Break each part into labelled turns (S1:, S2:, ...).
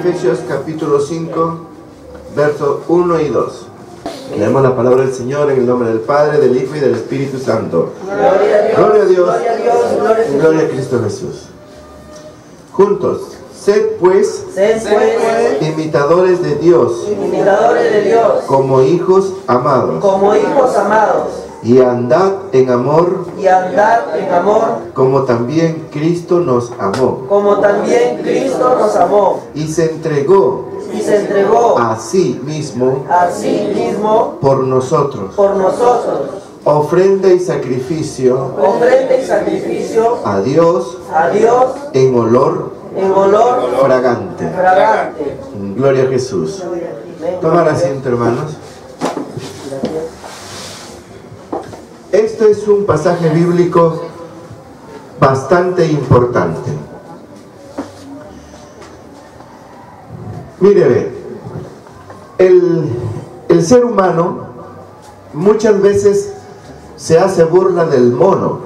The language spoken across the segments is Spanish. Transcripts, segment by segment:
S1: Efesios capítulo 5, versos 1 y 2. Leemos la palabra del Señor en el nombre del Padre, del Hijo y del Espíritu Santo. Gloria a Dios, gloria a Cristo Jesús. Juntos, sed pues imitadores de Dios, como hijos amados, y andad en amor, como también Cristo nos amó, y se entregó a sí mismo por nosotros, ofrenda y sacrificio a Dios en olor fragante. Gloria a Jesús. Tomar asiento, hermanos. Este es un pasaje bíblico bastante importante. Mire, el ser humano muchas veces se hace burla del mono.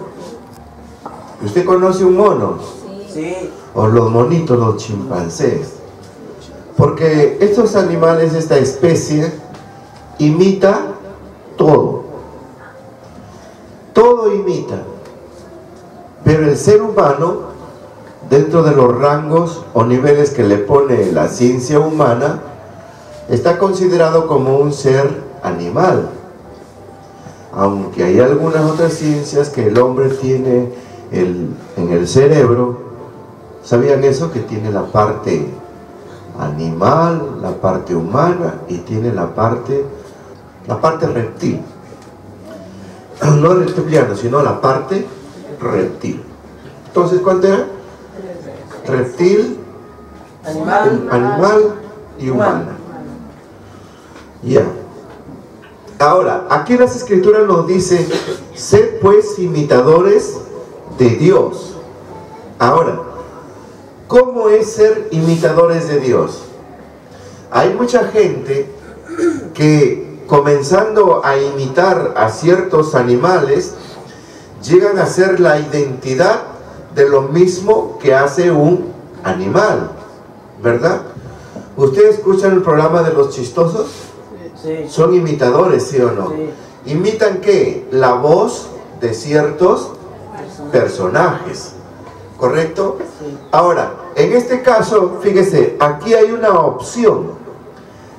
S1: ¿Usted conoce un mono?
S2: Sí.
S1: O los monitos, los chimpancés. Porque estos animales, esta especie, imita todo. Todo imita. Pero el ser humano, dentro de los rangos o niveles que le pone la ciencia humana, está considerado como un ser animal. Aunque hay algunas otras ciencias que el hombre tiene en el cerebro. ¿Sabían eso? Que tiene la parte animal, la parte humana y tiene la parte reptil. No reptiliano, sino la parte reptil. Entonces, ¿cuál era? Reptil, animal y humana. Ya. Ahora, aquí las escrituras nos dicen, sed pues imitadores de Dios. Ahora, ¿cómo es ser imitadores de Dios? Hay mucha gente que, comenzando a imitar a ciertos animales, llegan a ser la identidad de lo mismo que hace un animal, ¿verdad? ¿Ustedes escuchan el programa de los chistosos?
S2: Sí.
S1: Son imitadores, ¿sí o no?
S2: Sí.
S1: ¿Imitan qué? La voz de ciertos personajes, ¿correcto?
S2: Sí.
S1: Ahora, en este caso, fíjese, aquí hay una opción: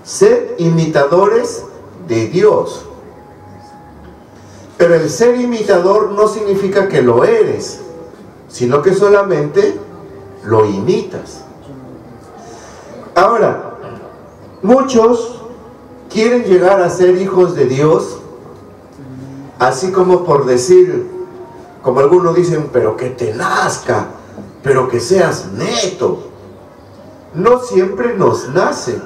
S1: ser imitadores de Dios. Pero el ser imitador no significa que lo eres, sino que solamente lo imitas. Ahora, muchos quieren llegar a ser hijos de Dios, así como por decir, como algunos dicen, pero que te nazca, pero que seas neto. No siempre nos nace.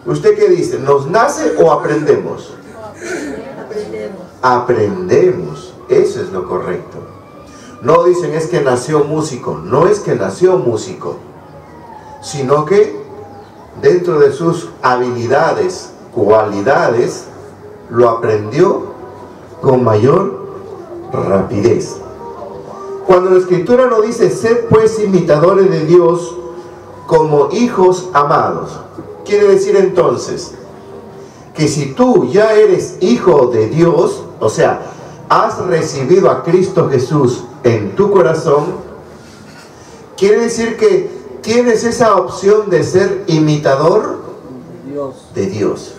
S1: ¿Usted qué dice? ¿Nos nace o aprendemos? Aprendemos. Eso es lo correcto. No dicen es que nació músico. No es que nació músico, sino que dentro de sus habilidades, cualidades, lo aprendió con mayor rapidez. Cuando la Escritura nos dice, sed pues imitadores de Dios como hijos amados, quiere decir entonces que si tú ya eres hijo de Dios, o sea, has recibido a Cristo Jesús en tu corazón, quiere decir que tienes esa opción de ser imitador de Dios.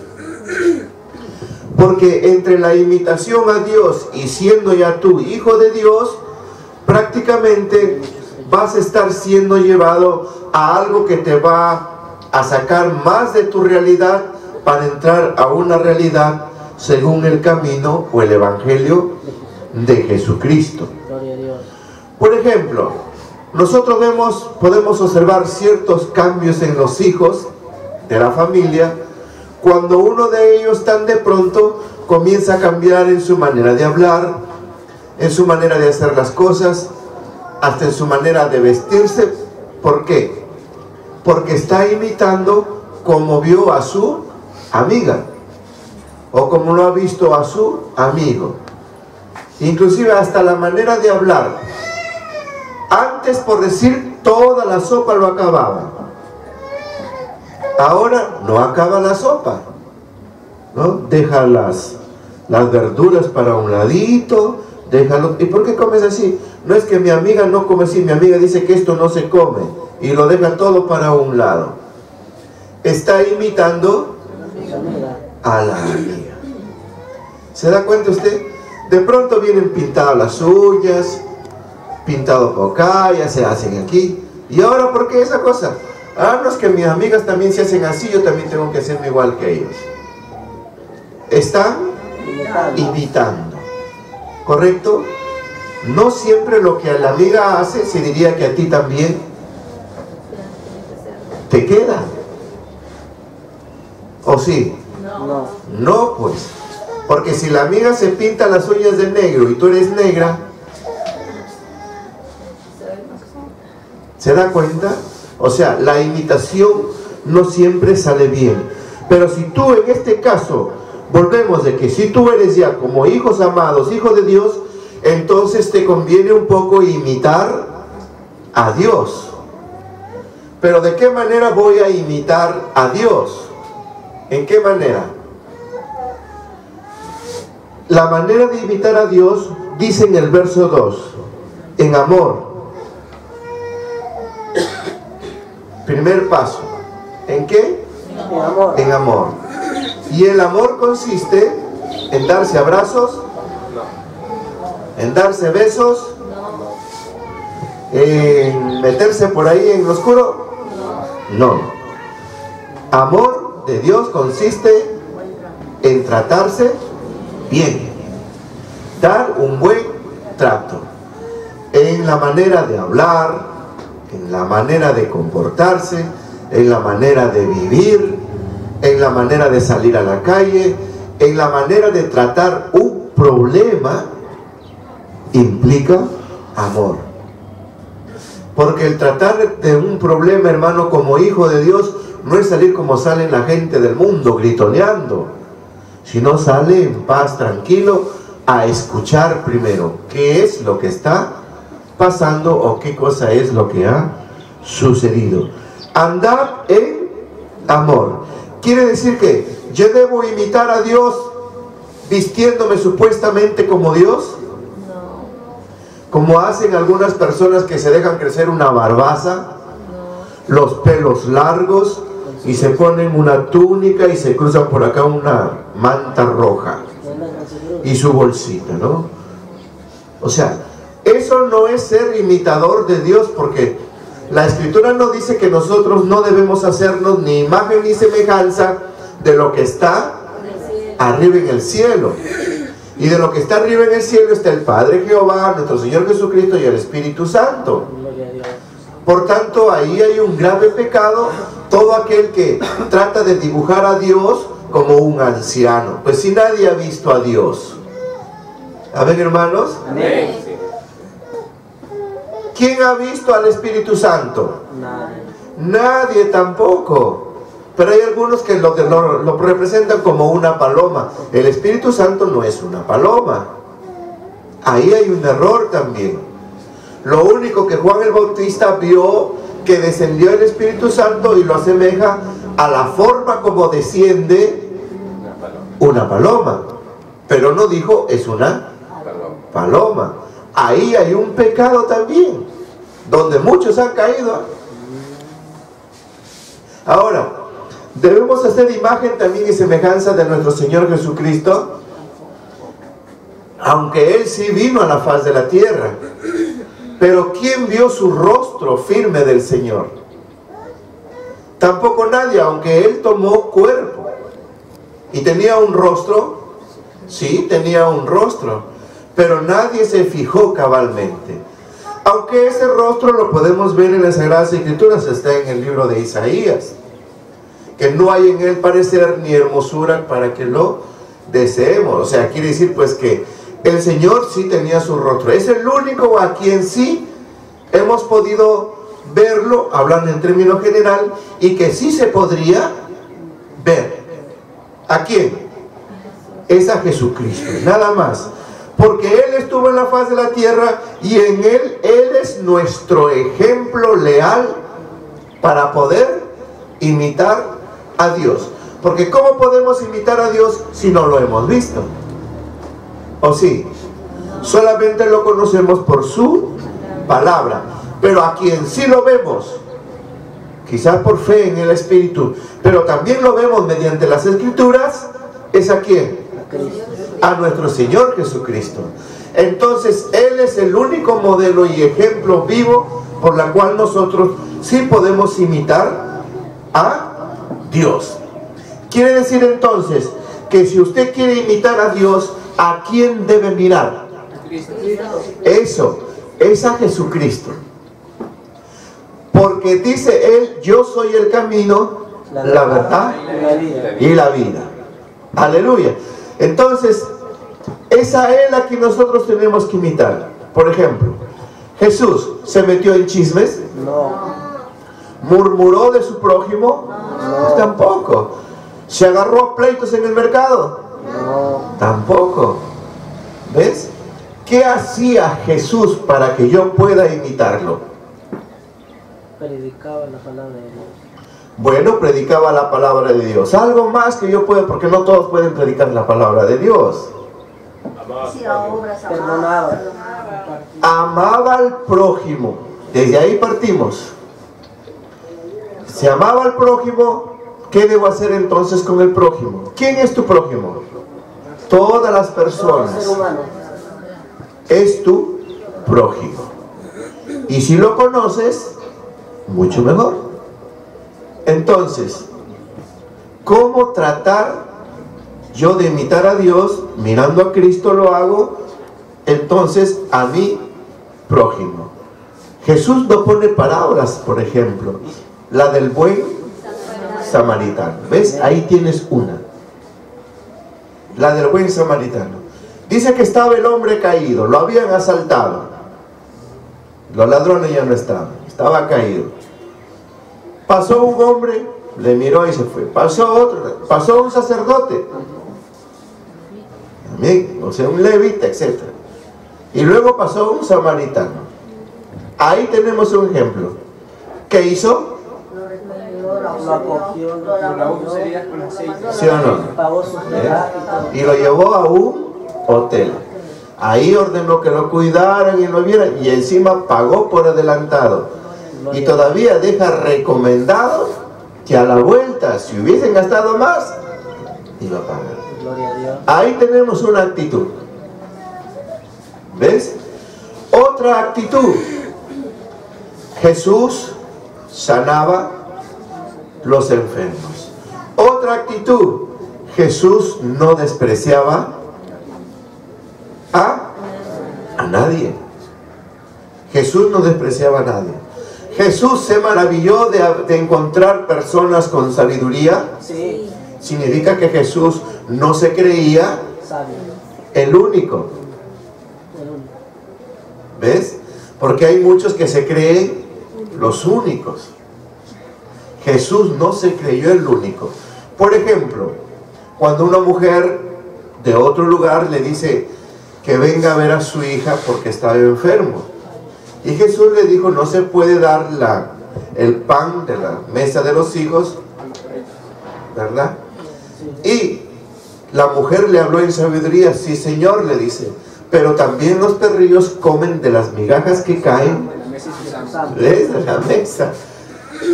S1: Porque entre la imitación a Dios y siendo ya tú hijo de Dios, prácticamente vas a estar siendo llevado a algo que te va a sacar más de tu realidad para entrar a una realidad según el camino o el evangelio de Jesucristo. Por ejemplo, nosotros podemos observar ciertos cambios en los hijos de la familia cuando uno de ellos tan de pronto comienza a cambiar en su manera de hablar, en su manera de hacer las cosas, hasta en su manera de vestirse. ¿Por qué? Porque está imitando como vio a su amiga o como lo ha visto a su amigo. Inclusive hasta la manera de hablar. Antes, por decir, toda la sopa lo acababa. Ahora no acaba la sopa, ¿no? Deja las verduras para un ladito, déjalo. ¿Y por qué comes así? No es que mi amiga no come así, mi amiga dice que esto no se come y lo deja todo para un lado. Está imitando a la amiga. ¿Se da cuenta usted? De pronto vienen pintadas las uñas, pintado por acá, ya se hacen aquí. ¿Y ahora por qué esa cosa? Ah, no, es que mis amigas también se hacen así, yo también tengo que hacerme igual que ellos. Están imitando. ¿Correcto? No siempre lo que a la amiga hace se diría que a ti también te queda. ¿O sí?
S2: No.
S1: No, pues. Porque si la amiga se pinta las uñas de negro y tú eres negra, ¿se da cuenta? O sea, la imitación no siempre sale bien. Pero si tú en este caso, volvemos de que si tú eres ya como hijos amados, hijos de Dios, entonces te conviene un poco imitar a Dios. Pero ¿de qué manera voy a imitar a Dios? ¿En qué manera? La manera de imitar a Dios dice en el verso 2, en amor. Primer paso. ¿En qué?
S2: En amor.
S1: En amor. Y el amor consiste en darse abrazos, en darse besos, en meterse por ahí en lo oscuro. No. Amor de Dios consiste en tratarse bien, dar un buen trato, en la manera de hablar, en la manera de comportarse, en la manera de vivir, en la manera de salir a la calle, en la manera de tratar un problema. Implica amor. Porque el tratar de un problema, hermano, como hijo de Dios, no es salir como sale la gente del mundo, gritoneando, sino sale en paz, tranquilo, a escuchar primero qué es lo que está pasando o qué cosa es lo que ha sucedido. Andar en amor. Quiere decir que yo debo imitar a Dios vistiéndome supuestamente como Dios. Como hacen algunas personas que se dejan crecer una barbaza, los pelos largos, y se ponen una túnica y se cruzan por acá una manta roja y su bolsita, ¿no? O sea, eso no es ser imitador de Dios, porque la Escritura nos dice que nosotros no debemos hacernos ni imagen ni semejanza de lo que está arriba en el cielo. Y de lo que está arriba en el cielo está el Padre Jehová, nuestro Señor Jesucristo y el Espíritu Santo. Por tanto, ahí hay un grave pecado, todo aquel que trata de dibujar a Dios como un anciano. Pues si nadie ha visto a Dios. A ver, hermanos.
S2: Amén.
S1: ¿Quién ha visto al Espíritu Santo? Nadie tampoco. Pero hay algunos que lo representan como una paloma. El Espíritu Santo no es una paloma. Ahí hay un error también. Lo único que Juan el Bautista vio, que descendió el Espíritu Santo y lo asemeja a la forma como desciende una paloma. Pero no dijo es una paloma. Ahí hay un pecado también, donde muchos han caído. Ahora, debemos hacer imagen también y semejanza de nuestro Señor Jesucristo, aunque Él sí vino a la faz de la tierra. Pero ¿quién vio su rostro firme del Señor? Tampoco nadie, aunque Él tomó cuerpo. ¿Y tenía un rostro? Sí, tenía un rostro. Pero nadie se fijó cabalmente. Aunque ese rostro lo podemos ver en las Sagradas Escrituras, está en el libro de Isaías. Que no hay en él parecer ni hermosura para que lo deseemos. O sea, quiere decir pues que el Señor sí tenía su rostro. Es el único a quien sí hemos podido verlo, hablando en términos general, y que sí se podría ver. ¿A quién? Es a Jesucristo, nada más. Porque Él estuvo en la faz de la tierra y en Él es nuestro ejemplo leal para poder imitar a Dios. Porque ¿cómo podemos imitar a Dios si no lo hemos visto? ¿O sí? Solamente lo conocemos por su palabra. Pero a quien sí lo vemos, quizás por fe en el Espíritu, pero también lo vemos mediante las Escrituras, ¿es a quién? A nuestro Señor Jesucristo. Entonces Él es el único modelo y ejemplo vivo por la cual nosotros sí podemos imitar a Dios. Quiere decir entonces que si usted quiere imitar a Dios, ¿a quién debe mirar? Eso, es a Jesucristo. Porque dice Él, yo soy el camino, la verdad y la vida. Aleluya. Entonces, es a Él a quien nosotros tenemos que imitar. Por ejemplo, Jesús se metió en chismes.
S2: No.
S1: ¿Murmuró de su prójimo? Pues tampoco. ¿Se agarró a pleitos en el mercado?
S2: No.
S1: Tampoco. ¿Ves? ¿Qué hacía Jesús para que yo pueda imitarlo?
S2: Predicaba la palabra de Dios.
S1: Bueno, predicaba la palabra de Dios. Algo más que yo pueda, porque no todos pueden predicar la palabra de Dios.
S2: Perdonaba.
S1: Amaba al prójimo. Desde ahí partimos. Si amaba al prójimo, ¿qué debo hacer entonces con el prójimo? ¿Quién es tu prójimo? Todas las personas. Es tu prójimo. Y si lo conoces, mucho mejor. Entonces, ¿cómo tratar yo de imitar a Dios? Mirando a Cristo lo hago, entonces a mi prójimo. Jesús no pone parábolas, por ejemplo, la del buen samaritano. ¿Ves? Ahí tienes una. La del buen samaritano. Dice que estaba el hombre caído, lo habían asaltado. Los ladrones ya no estaban, estaba caído. Pasó un hombre, le miró y se fue. Pasó otro, pasó un sacerdote. Amén. O sea, un levita, etc. Y luego pasó un samaritano. Ahí tenemos un ejemplo. ¿Qué hizo?
S2: Lo acogió,
S1: ¿Sí o no?
S2: pagó sus pecados y todo.
S1: Y lo llevó a un hotel. Ahí ordenó que lo cuidaran y lo vieran. Y encima pagó por adelantado. Y todavía deja recomendado que a la vuelta, si hubiesen gastado más, iba a pagar.
S2: Gloria a Dios.
S1: Ahí tenemos una actitud. ¿Ves? Otra actitud. Jesús sanaba los enfermos. Otra actitud. Jesús no despreciaba a nadie. Jesús no despreciaba a nadie. Jesús se maravilló de encontrar personas con sabiduría.
S2: Sí.
S1: Significa que Jesús no se creía
S2: Sabio.
S1: el único. ¿Ves? Porque hay muchos que se creen los únicos. Jesús no se creyó el único. Por ejemplo, cuando una mujer de otro lugar le dice que venga a ver a su hija porque estaba enfermo. Y Jesús le dijo, no se puede dar el pan de la mesa de los hijos, ¿verdad? Y la mujer le habló en sabiduría, sí Señor, le dice, pero también los perrillos comen de las migajas que caen de la mesa.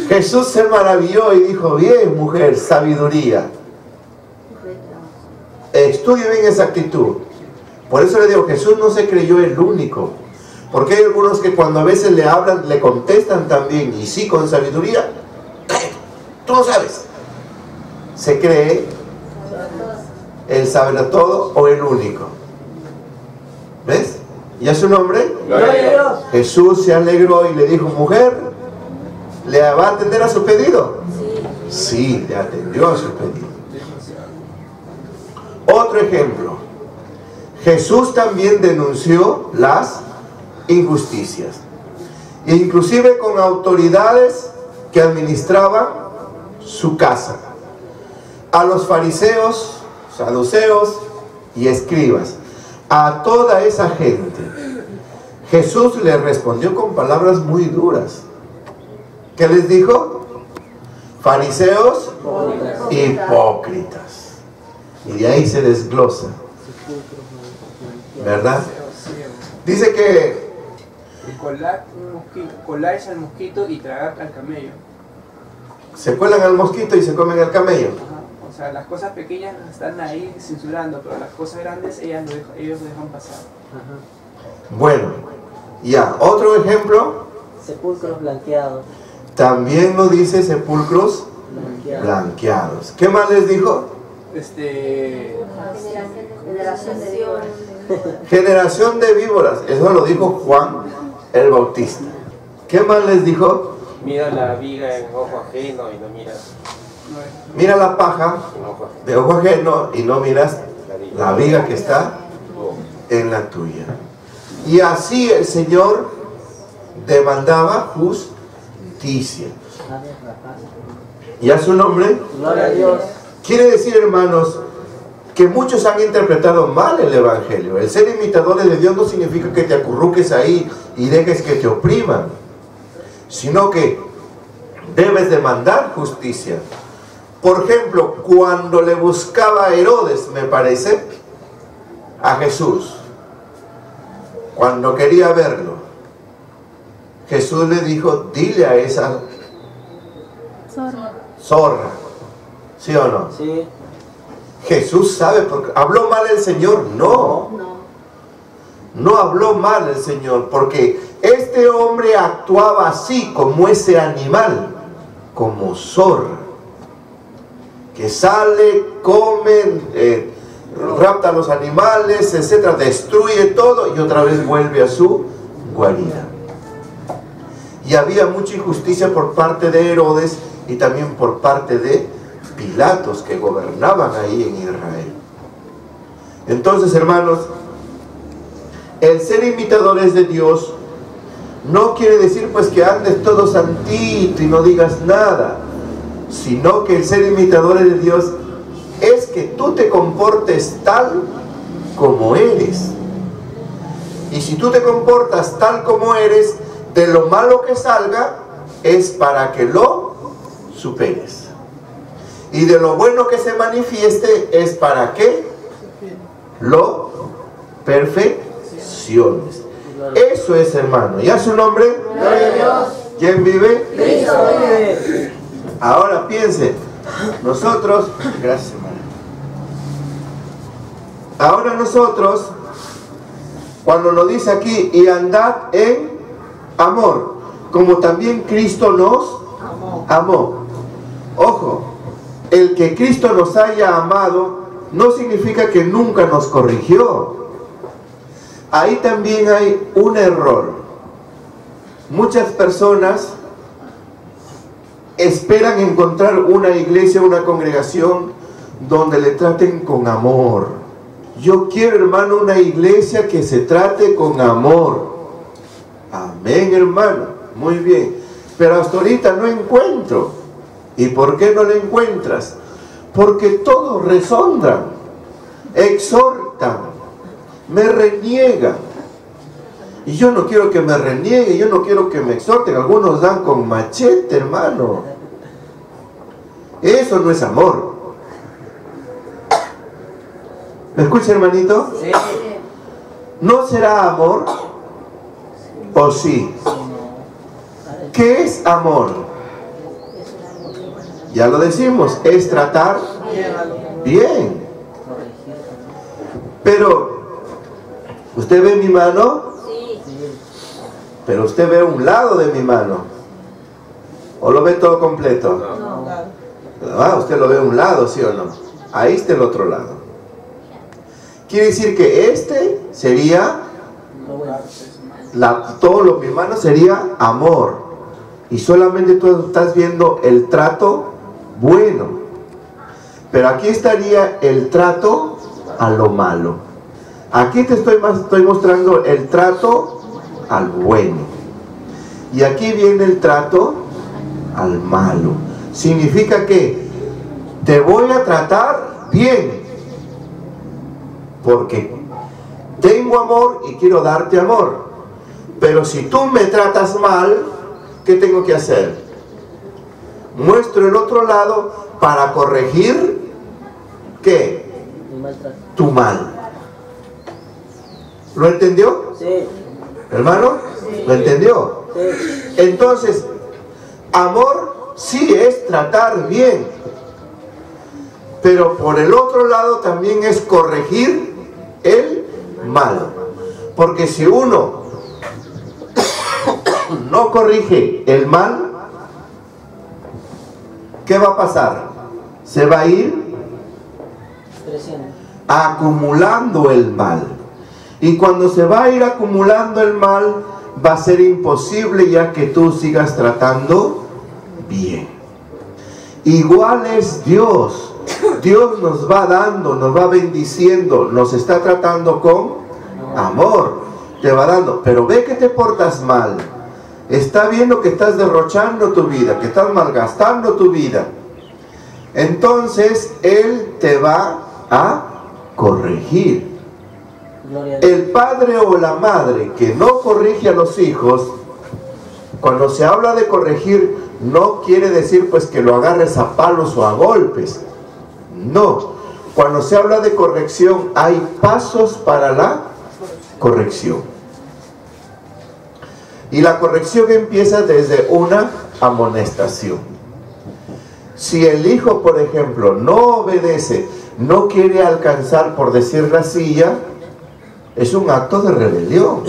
S1: Jesús se maravilló y dijo, bien mujer, sabiduría. Estudie bien esa actitud. Por eso le digo, Jesús no se creyó el único. Porque hay algunos que cuando a veces le hablan, le contestan también, y sí con sabiduría. Tú no sabes. Se cree el saber todo o el único. ¿Ves? ¿Y a su nombre?
S2: Gloria a Dios.
S1: Jesús se alegró y le dijo, mujer, ¿le va a atender a su pedido? Sí, le atendió a su pedido. Otro ejemplo. Jesús también denunció las injusticias, inclusive con autoridades que administraban su casa, a los fariseos, saduceos y escribas, a toda esa gente. Jesús les respondió con palabras muy duras. ¿Qué les dijo? fariseos, hipócritas. Y de ahí se desglosa, ¿verdad? Dice que
S3: coláis al mosquito y tragar al camello.
S1: se cuelan al mosquito y se comen al camello.
S3: Ajá. O sea, las cosas pequeñas están ahí censurando, pero las cosas grandes ellos dejan pasar.
S1: Bueno, ya, otro ejemplo,
S2: Sepulcros blanqueados.
S1: también lo dice sepulcros blanqueados. ¿Qué más les dijo?
S4: Generación de Dios.
S1: Generación de víboras, eso lo dijo Juan el Bautista. ¿Qué más les dijo?
S5: Mira la viga en ojo ajeno y no miras
S1: Mira la paja
S5: en ojo ajeno.
S1: de ojo ajeno y no miras la viga que está en la tuya. Y así el Señor demandaba justicia. ¿Y a su nombre?
S2: Gloria a Dios.
S1: Quiere decir, hermanos, que muchos han interpretado mal el Evangelio. El ser imitadores de Dios no significa que te acurruques ahí y dejes que te opriman, sino que debes demandar justicia. Por ejemplo, cuando le buscaba Herodes, me parece, a Jesús, cuando quería verlo, Jesús le dijo, dile a esa zorra, ¿sí o no?
S2: Sí.
S1: Jesús sabe, porque ¿habló mal el Señor? No, no habló mal el Señor, porque este hombre actuaba así, como ese animal, como zorra, que sale, come, rapta a los animales, etcétera, destruye todo y otra vez vuelve a su guarida. Y había mucha injusticia por parte de Herodes y también por parte de Pilatos, que gobernaban ahí en Israel. Entonces, hermanos, el ser imitadores de Dios no quiere decir pues que andes todo santito y no digas nada, sino que el ser imitadores de Dios es que tú te comportes tal como eres. Y si tú te comportas tal como eres, de lo malo que salga es para que lo superes. Y de lo bueno que se manifieste es para que lo perfecciones. Eso es, hermano. ¿Y a su nombre?
S2: Gloria a Dios.
S1: ¿Quién vive?
S2: Cristo vive.
S1: Ahora piense, nosotros, gracias hermano. Ahora nosotros, cuando nos dice aquí, y andad en amor, como también Cristo nos amó. Ojo, el que Cristo nos haya amado no significa que nunca nos corrigió. Ahí también hay un error. Muchas personas esperan encontrar una iglesia, una congregación donde le traten con amor. Yo quiero, hermano, una iglesia que se trate con amor. Amén, hermano. Muy bien. Pero hasta ahorita no encuentro. ¿Y por qué no la encuentras? Porque todos rezongan, exhortan, me reniegan. Y yo no quiero que me renieguen, yo no quiero que me exhorten. Algunos dan con machete, hermano. Eso no es amor. ¿Me escucha, hermanito?
S2: Sí.
S1: ¿No será amor? ¿O sí? ¿Qué es amor? Ya lo decimos, es tratar bien. Pero, ¿usted ve mi mano?
S4: Sí.
S1: Pero usted ve un lado de mi mano. ¿O lo ve todo completo?
S4: No.
S1: Ah, usted lo ve un lado, ¿sí o no? Ahí está el otro lado. Quiere decir que este sería, mi mano sería amor. Y solamente tú estás viendo el trato bueno. Pero aquí estaría el trato a lo malo. Aquí te estoy mostrando el trato al bueno. Y aquí viene el trato al malo. Significa que te voy a tratar bien, porque tengo amor y quiero darte amor. Pero si tú me tratas mal, ¿qué tengo que hacer? muestro el otro lado para corregir, ¿qué?
S2: El maltrato.
S1: Tu mal. ¿Lo entendió?
S2: Sí.
S1: ¿Hermano? ¿Lo entendió?
S2: Sí.
S1: Entonces, amor sí es tratar bien, pero por el otro lado también es corregir el mal. Porque si uno no corrige el mal, ¿qué va a pasar? Se va a ir
S2: Creciendo.
S1: acumulando el mal. Y cuando se va a ir acumulando el mal, va a ser imposible ya que tú sigas tratando bien. Igual es Dios. Dios nos va dando, nos va bendiciendo, nos está tratando con amor. Te va dando, pero ve que te portas mal. Está viendo que estás derrochando tu vida, que estás malgastando tu vida. Entonces Él te va a corregir.
S2: Gloria a Dios.
S1: El padre o la madre que no corrige a los hijos, cuando se habla de corregir, no quiere decir pues que lo agarres a palos o a golpes. No. Cuando se habla de corrección, hay pasos para la corrección. Y la corrección empieza desde una amonestación. Si el hijo, por ejemplo, no obedece, no quiere alcanzar, por decir, la silla, es un acto de rebelión.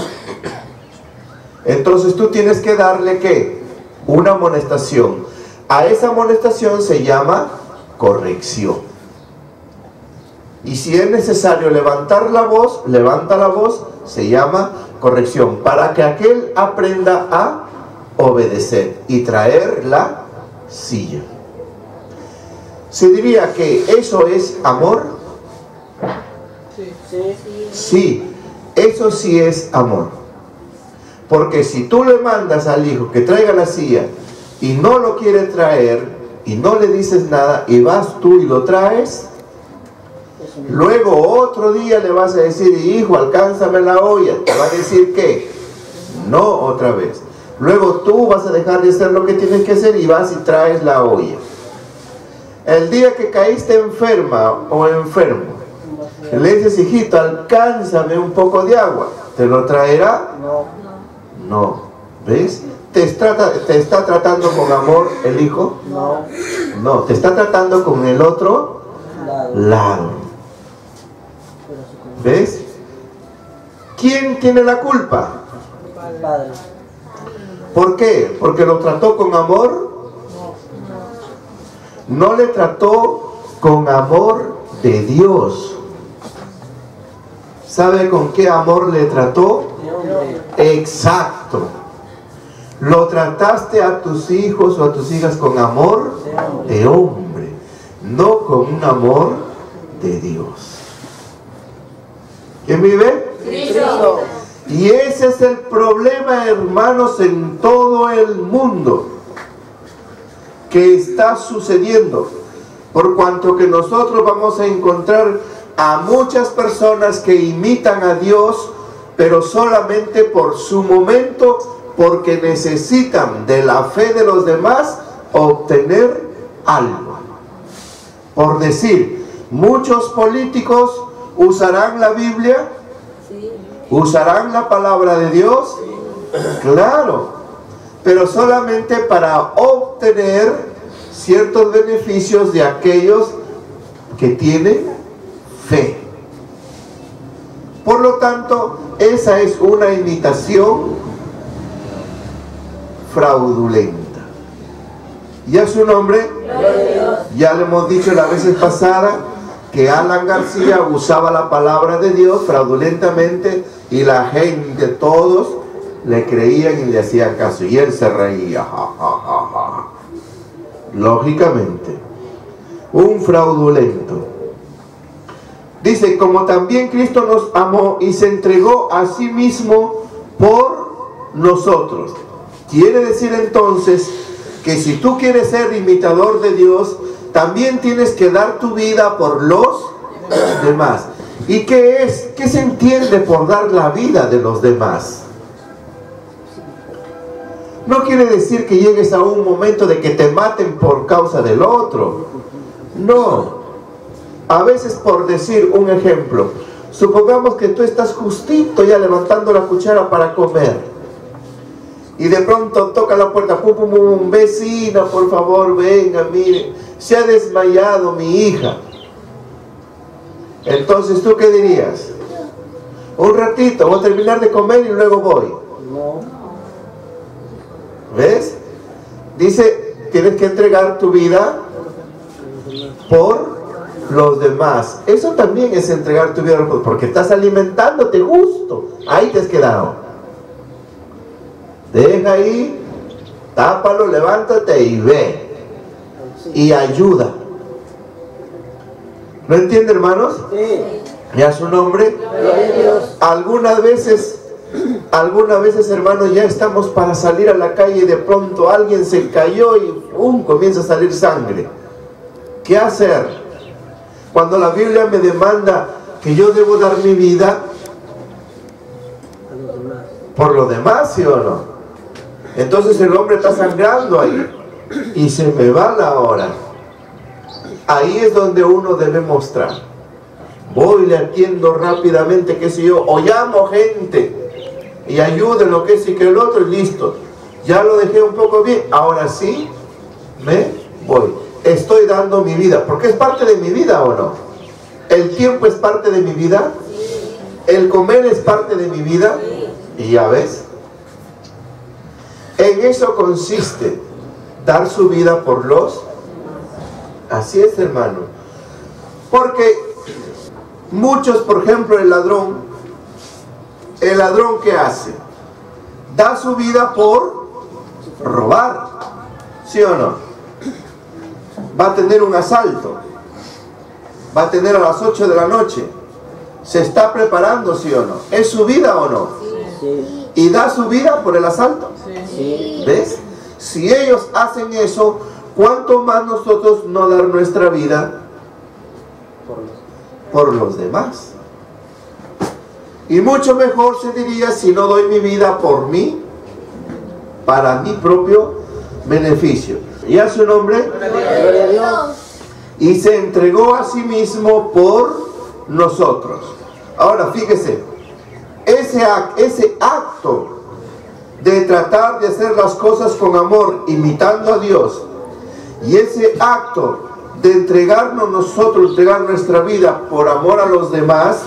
S1: Entonces tú tienes que darle, ¿qué? Una amonestación. A esa amonestación se llama corrección. Y si es necesario levantar la voz, levanta la voz, se llama corrección, para que aquel aprenda a obedecer y traer la silla. ¿Se diría que eso es amor?
S2: Sí.
S1: Sí, eso sí es amor. Porque si tú le mandas al hijo que traiga la silla y no lo quiere traer y no le dices nada y vas tú y lo traes, luego otro día le vas a decir, hijo, alcánzame la olla. Te va a decir que no otra vez. Luego tú vas a dejar de hacer lo que tienes que hacer y vas y traes la olla. El día que caíste enferma o enfermo, le dices, hijito, alcánzame un poco de agua. ¿Te lo traerá?
S2: No.
S1: No. ¿Ves? ¿Te está tratando con amor el hijo?
S2: No.
S1: No, te está tratando con el otro lado. ¿Ves? ¿Quién tiene la culpa?
S2: Padre.
S1: ¿Por qué? ¿Porque lo trató con amor? No le trató con amor de Dios. ¿Sabe con qué amor le trató?
S2: De hombre.
S1: Exacto. Lo trataste a tus hijos o a tus hijas con amor de hombre, no con un amor de Dios. ¿Quién vive?
S2: Cristo.
S1: Y ese es el problema, hermanos, en todo el mundo que está sucediendo, por cuanto que nosotros vamos a encontrar a muchas personas que imitan a Dios, pero solamente por su momento, porque necesitan de la fe de los demás obtener algo. Por decir, muchos políticos usarán la Biblia, usarán la palabra de Dios, claro, pero solamente para obtener ciertos beneficios de aquellos que tienen fe. Por lo tanto, esa es una imitación fraudulenta. ¿Ya su nombre? Ya le hemos dicho la vez pasada que Alan García usaba la palabra de Dios fraudulentamente y la gente, todos, le creían y le hacían caso y él se reía. Lógicamente, un fraudulento. Dice, como también Cristo nos amó y se entregó a sí mismo por nosotros. Quiere decir entonces que si tú quieres ser imitador de Dios, también tienes que dar tu vida por los demás. ¿Y qué es? ¿Qué se entiende por dar la vida de los demás? No quiere decir que llegues a un momento de que te maten por causa del otro. No. A veces, por decir un ejemplo, supongamos que tú estás justito ya levantando la cuchara para comer y de pronto toca la puerta, pum, pum, pum, vecina, por favor, venga, mire, se ha desmayado mi hija. Entonces, ¿tú qué dirías? Un ratito, voy a terminar de comer y luego voy.
S2: No.
S1: ¿Ves? Dice, tienes que entregar tu vida por los demás. Eso también es entregar tu vida, porque estás alimentándote justo. Ahí te has quedado. Deja ahí, tápalo, levántate y ve. Y ayuda. ¿No entiende, hermanos?
S2: Sí.
S1: ¿Ya su nombre?
S2: Gloria a Dios.
S1: Algunas veces, hermanos, ya estamos para salir a la calle y de pronto alguien se cayó y comienza a salir sangre. ¿Qué hacer? Cuando la Biblia me demanda que yo debo dar mi vida
S2: A los demás.
S1: por lo demás, ¿sí o no? Entonces el hombre está sangrando ahí y se me va la hora. Ahí es donde uno debe mostrar. Voy, le atiendo rápidamente, qué sé yo, o llamo gente y ayude lo que es y que el otro, y listo. Ya lo dejé un poco bien, ahora sí me voy. Estoy dando mi vida, porque es parte de mi vida, ¿o no? El tiempo es parte de mi vida, el comer es parte de mi vida, y ya ves. En eso consiste dar su vida por los. Así es, hermano. Porque muchos, por ejemplo, el ladrón, ¿qué hace? Da su vida por robar, ¿sí o no? Va a tener un asalto, va a tener a las 8 de la noche, se está preparando, ¿sí o no? ¿Es su vida o no?
S2: Sí.
S1: ¿Y da su vida por el asalto?
S2: Sí.
S1: ¿Ves? Si ellos hacen eso, ¿cuánto más nosotros no dar nuestra vida por los demás? Y mucho mejor se diría si no doy mi vida por mí, para mi propio beneficio. ¿Y a su nombre?
S2: Gloria a Dios.
S1: Y se entregó a sí mismo por nosotros. Ahora fíjese, ese acto de tratar de hacer las cosas con amor, imitando a Dios, y ese acto de entregarnos nosotros, entregar nuestra vida por amor a los demás,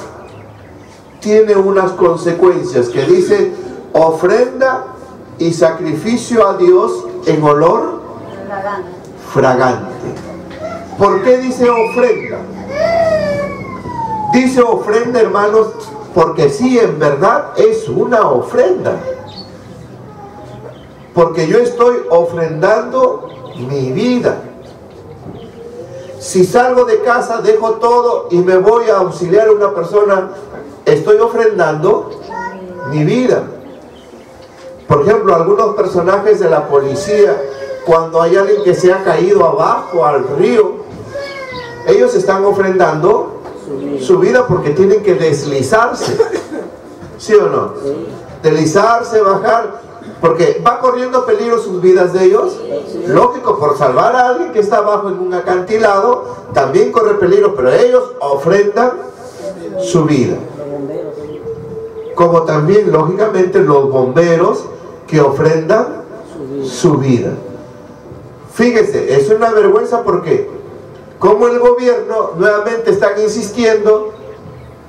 S1: tiene unas consecuencias que dice: ofrenda y sacrificio a Dios en olor fragante. ¿Por qué dice ofrenda? Dice ofrenda, hermanos, porque sí, en verdad es una ofrenda. Porque yo estoy ofrendando mi vida. Si salgo de casa, dejo todo y me voy a auxiliar a una persona, estoy ofrendando mi vida. Por ejemplo, algunos personajes de la policía, cuando hay alguien que se ha caído abajo al río, ellos están ofrendando su vida porque tienen que deslizarse, ¿sí o no? Deslizarse, bajar, porque va corriendo peligro sus vidas de ellos. Lógico, por salvar a alguien que está abajo en un acantilado, también corre peligro, pero ellos ofrendan su vida. Como también, lógicamente, los bomberos que ofrendan su vida. Fíjese, es una vergüenza porque como el gobierno nuevamente están insistiendo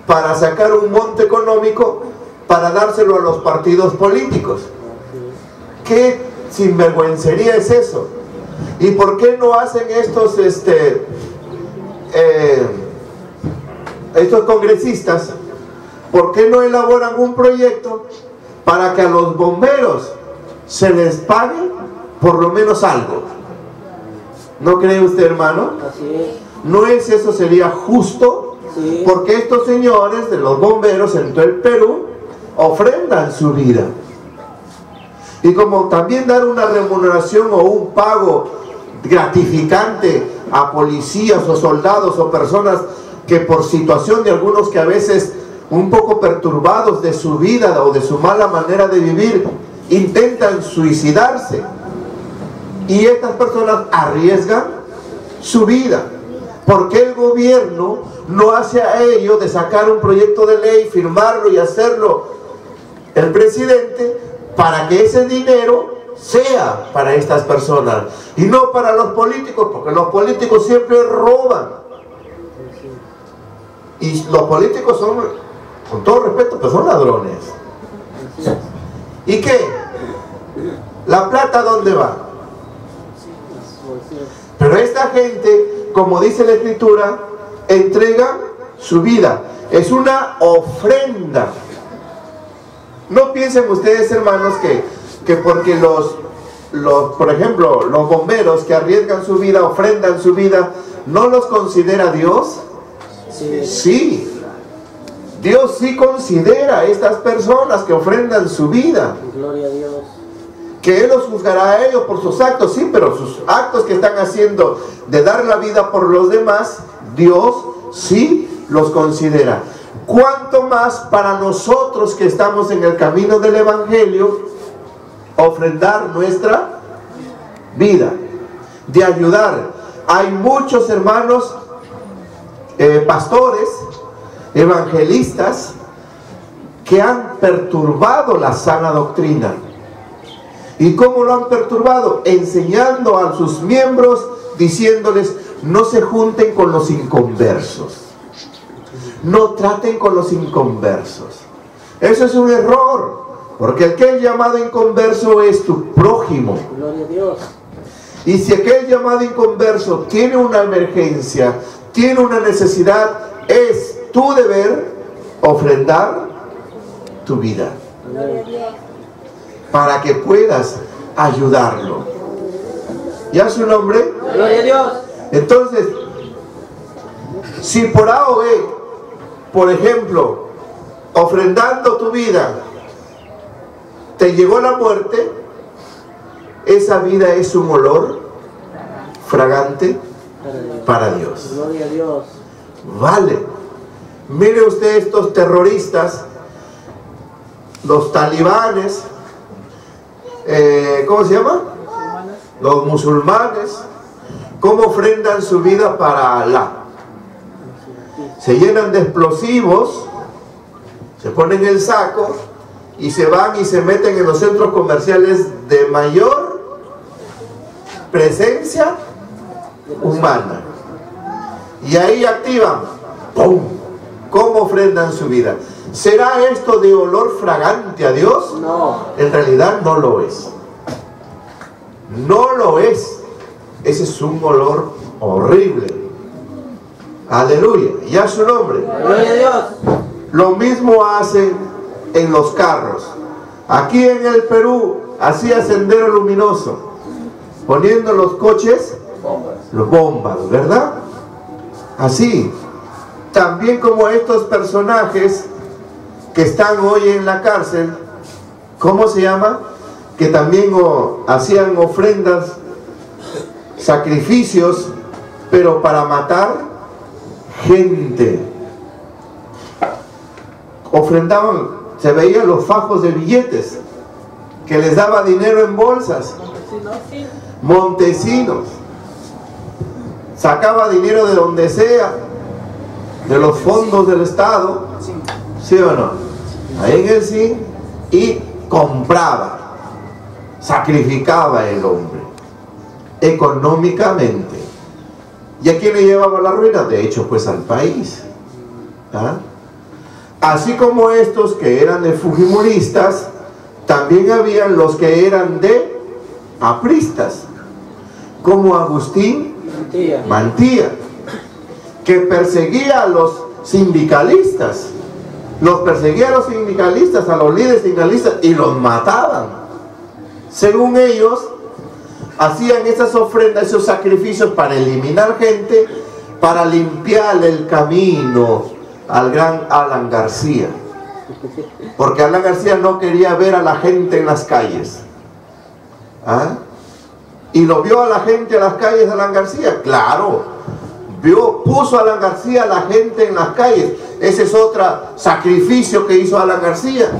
S1: para sacar un monto económico para dárselo a los partidos políticos. ¿Qué sinvergüencería es eso? ¿Y por qué no hacen estos congresistas? ¿Por qué no elaboran un proyecto para que a los bomberos se les pague por lo menos algo? ¿No cree usted, hermano?
S2: Así es.
S1: ¿No es eso sería justo?
S2: Sí.
S1: Porque estos señores de los bomberos en todo el Perú ofrendan su vida. Y como también dar una remuneración o un pago gratificante a policías o soldados o personas que por situación de algunos que a veces un poco perturbados de su vida o de su mala manera de vivir, intentan suicidarse. Y estas personas arriesgan su vida. Porque el gobierno no hace a ello de sacar un proyecto de ley, firmarlo y hacerlo el presidente para que ese dinero sea para estas personas y no para los políticos, porque los políticos siempre roban. Y los políticos son, con todo respeto, pues son ladrones. ¿Y qué? ¿La plata dónde va? Pero esta gente, como dice la Escritura, entrega su vida. Es una ofrenda. No piensen ustedes, hermanos, que porque por ejemplo, los bomberos que arriesgan su vida, ofrendan su vida, ¿no los considera Dios? Sí. Dios sí considera a estas personas que ofrendan su vida.
S2: Gloria a Dios.
S1: Que Él los juzgará a ellos por sus actos, sí, pero sus actos que están haciendo de dar la vida por los demás, Dios sí los considera. ¿Cuánto más para nosotros que estamos en el camino del Evangelio, ofrendar nuestra vida, de ayudar? Hay muchos hermanos, pastores, evangelistas, que han perturbado la sana doctrina. ¿Y cómo lo han perturbado? Enseñando a sus miembros, diciéndoles, no se junten con los inconversos. No traten con los inconversos. Eso es un error, porque aquel llamado inconverso es tu prójimo.
S2: Gloria a Dios.
S1: Y si aquel llamado inconverso tiene una emergencia, tiene una necesidad, es tu deber ofrendar tu vida.
S2: Gloria a Dios.
S1: Para que puedas ayudarlo. ¿Ya su nombre?
S2: Gloria a Dios.
S1: Entonces, si por A o B, por ejemplo, ofrendando tu vida, te llegó la muerte, esa vida es un olor fragante para Dios.
S2: Gloria a Dios.
S1: Vale. Mire usted estos terroristas, los talibanes, ¿cómo se llama? Los musulmanes, cómo ofrendan su vida para Alá. Se llenan de explosivos, se ponen el saco y se van y se meten en los centros comerciales de mayor presencia humana. Y ahí activan, ¡pum!, cómo ofrendan su vida. ¿Será esto de olor fragante a Dios?
S2: No.
S1: En realidad no lo es. No lo es. Ese es un olor horrible. Aleluya. Ya su nombre.
S2: Gloria a Dios.
S1: Lo mismo hacen en los carros. Aquí en el Perú hacía Sendero Luminoso, poniendo los coches, los bombas, ¿verdad? Así. También como estos personajes que están hoy en la cárcel, ¿cómo se llama? Que también hacían ofrendas, sacrificios, pero para matar gente. Ofrendaban, se veían los fajos de billetes, que les daba dinero en bolsas. Montesinos. Sacaba dinero de donde sea, de los fondos del Estado, ¿sí o no? Ahí en el CIN, y compraba, sacrificaba el hombre, económicamente. ¿Y a quién le llevaba la ruina? De hecho, pues al país. ¿Ah? Así como estos que eran de fujimoristas, también habían los que eran de apristas, como Agustín Mantilla, que perseguía a los sindicalistas, a los líderes sindicalistas, y los mataban. Según ellos, hacían esas ofrendas, esos sacrificios para eliminar gente, para limpiar el camino al gran Alan García, porque Alan García no quería ver a la gente en las calles. ¿Ah? Y lo vio a la gente en las calles de Alan García, claro, puso a Alan García a la gente en las calles. Ese es otro sacrificio que hizo Alan García,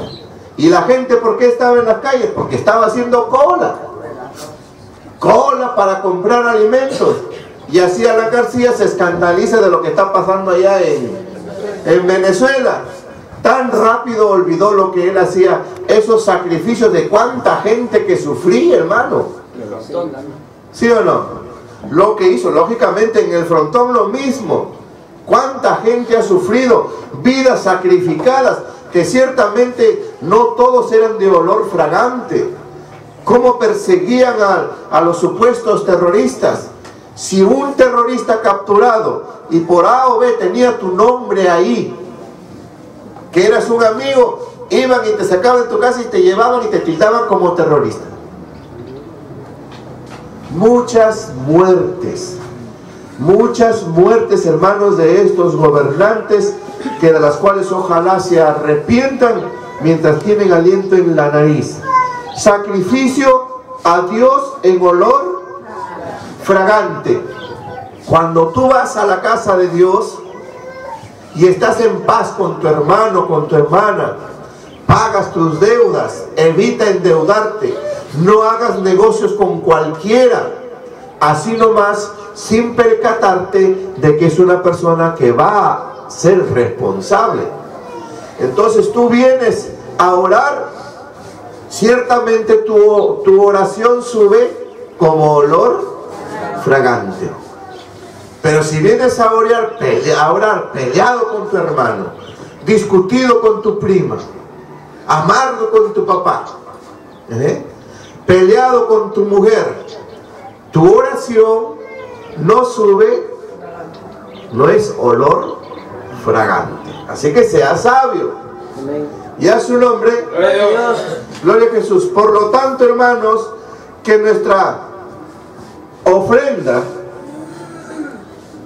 S1: ¿Y la gente por qué estaba en las calles? Porque estaba haciendo cola. Cola para comprar alimentos. Y así Alan García se escandaliza de lo que está pasando allá en Venezuela. Tan rápido olvidó lo que él hacía, esos sacrificios de cuánta gente que sufría, hermano. ¿Sí o no? Lo que hizo, lógicamente en el frontón lo mismo. Cuánta gente ha sufrido, vidas sacrificadas, que ciertamente no todos eran de olor fragante. Cómo perseguían a los supuestos terroristas. Si un terrorista capturado y por A o B tenía tu nombre ahí, que eras un amigo, iban y te sacaban de tu casa y te llevaban y te tildaban como terrorista. Muchas muertes, hermanos, de estos gobernantes, que de las cuales ojalá se arrepientan mientras tienen aliento en la nariz. Sacrificio a Dios en olor fragante. Cuando tú vas a la casa de Dios y estás en paz con tu hermano, con tu hermana, pagas tus deudas, evita endeudarte, no hagas negocios con cualquiera, así nomás, sin percatarte de que es una persona que va a ser responsable. Entonces tú vienes a orar, ciertamente tu oración sube como olor fragante. Pero si vienes a orar peleado con tu hermano, discutido con tu prima, amargo con tu papá, peleado con tu mujer, tu oración no sube, no es olor fragante. Así que sea sabio. Y a su nombre, gloria a Jesús. Por lo tanto, hermanos, que nuestra ofrenda,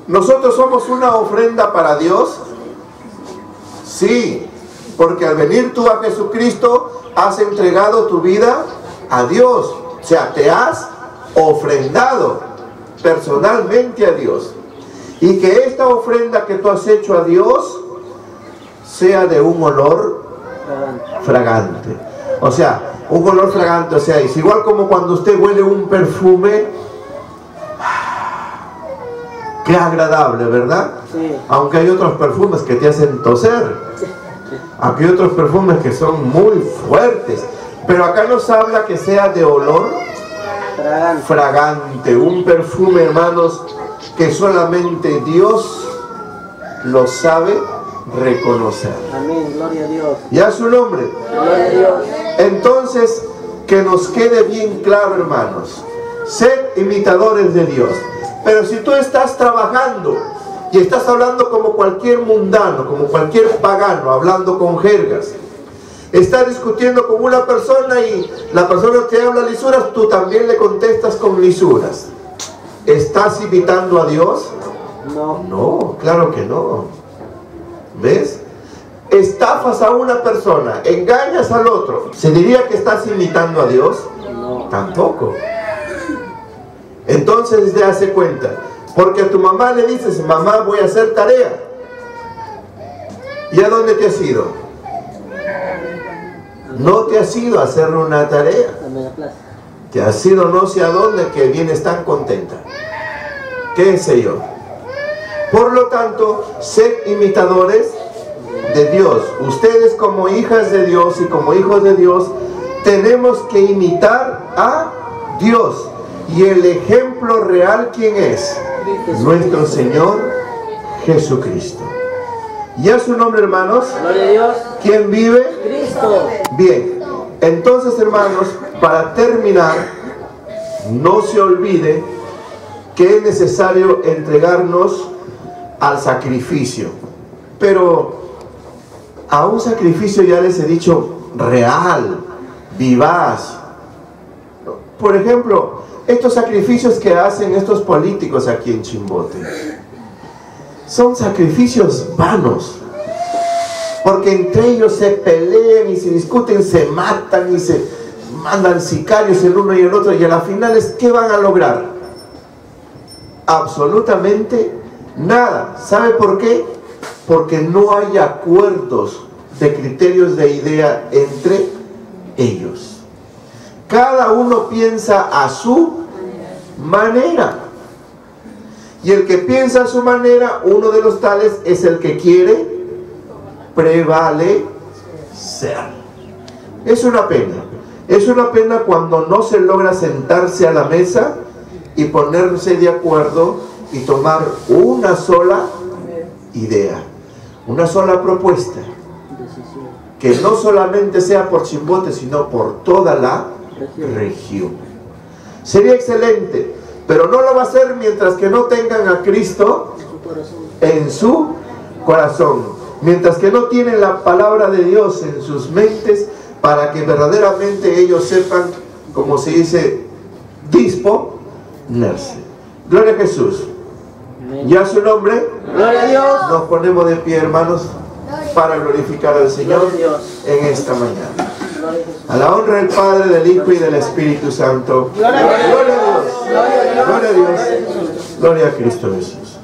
S1: nosotros somos una ofrenda para Dios. Sí, porque al venir tú a Jesucristo has entregado tu vida a Dios. O sea, te has ofrendado personalmente a Dios. Y que esta ofrenda que tú has hecho a Dios sea de un olor fragante. O sea, un olor fragante, o sea, es igual como cuando usted huele un perfume. Qué agradable, ¿verdad? Sí. Aunque hay otros perfumes que te hacen toser. Aquí hay otros perfumes que son muy fuertes. Pero acá nos habla que sea de olor fragante. Un perfume, hermanos, que solamente Dios lo sabe reconocer.
S2: Amén, gloria a Dios.
S1: Y a su nombre.
S2: Gloria a Dios.
S1: Entonces, que nos quede bien claro, hermanos. Sed imitadores de Dios. Pero si tú estás trabajando y estás hablando como cualquier mundano, como cualquier pagano, hablando con jergas, estás discutiendo con una persona y la persona te habla lisuras, tú también le contestas con lisuras. ¿Estás imitando a Dios?
S2: No.
S1: No, claro que no. ¿Ves? Estafas a una persona, engañas al otro. ¿Se diría que estás imitando a Dios?
S2: No.
S1: Tampoco. Entonces te hace cuenta, porque a tu mamá le dices, mamá, voy a hacer tarea. ¿Y a dónde te has ido? No te has ido a hacer una tarea. Te has ido no sé a dónde, que vienes tan contenta. ¿Qué sé yo? Por lo tanto, sed imitadores de Dios. Ustedes como hijas de Dios y como hijos de Dios, tenemos que imitar a Dios. Y el ejemplo real, ¿quién es? Nuestro Señor Jesucristo. ¿Y a su nombre, hermanos?
S2: Gloria a Dios.
S1: ¿Quién vive?
S2: Cristo.
S1: Bien, entonces, hermanos, para terminar, no se olvide que es necesario entregarnos al sacrificio. Pero a un sacrificio, ya les he dicho, real, vivaz. Por ejemplo, estos sacrificios que hacen estos políticos aquí en Chimbote son sacrificios vanos, porque entre ellos se pelean y se discuten, se matan y se mandan sicarios el uno y el otro, y a la final, ¿qué van a lograr? Absolutamente nada. ¿Sabe por qué? Porque no hay acuerdos de criterios de idea entre ellos. Cada uno piensa a su manera. Y el que piensa a su manera, uno de los tales es el que quiere prevalecer. Es una pena. Es una pena cuando no se logra sentarse a la mesa y ponerse de acuerdo y tomar una sola idea, una sola propuesta, que no solamente sea por Chimbote, sino por toda la región. Sería excelente, pero no lo va a hacer mientras que no tengan a Cristo en su corazón, mientras que no tienen la palabra de Dios en sus mentes, para que verdaderamente ellos sepan, como se dice, disponerse. Gloria a Jesús. ¿Y a su nombre?
S2: Gloria a Dios.
S1: Nos ponemos de pie, hermanos, para glorificar al Señor
S2: Gloria a Dios.
S1: en esta mañana.
S2: Gloria a Jesús.
S1: A la honra del Padre, del Hijo y del Espíritu Santo.
S2: Gloria a Dios.
S1: Gloria a Dios.
S2: Gloria a Dios.
S1: Gloria a Dios. Gloria a Cristo Jesús.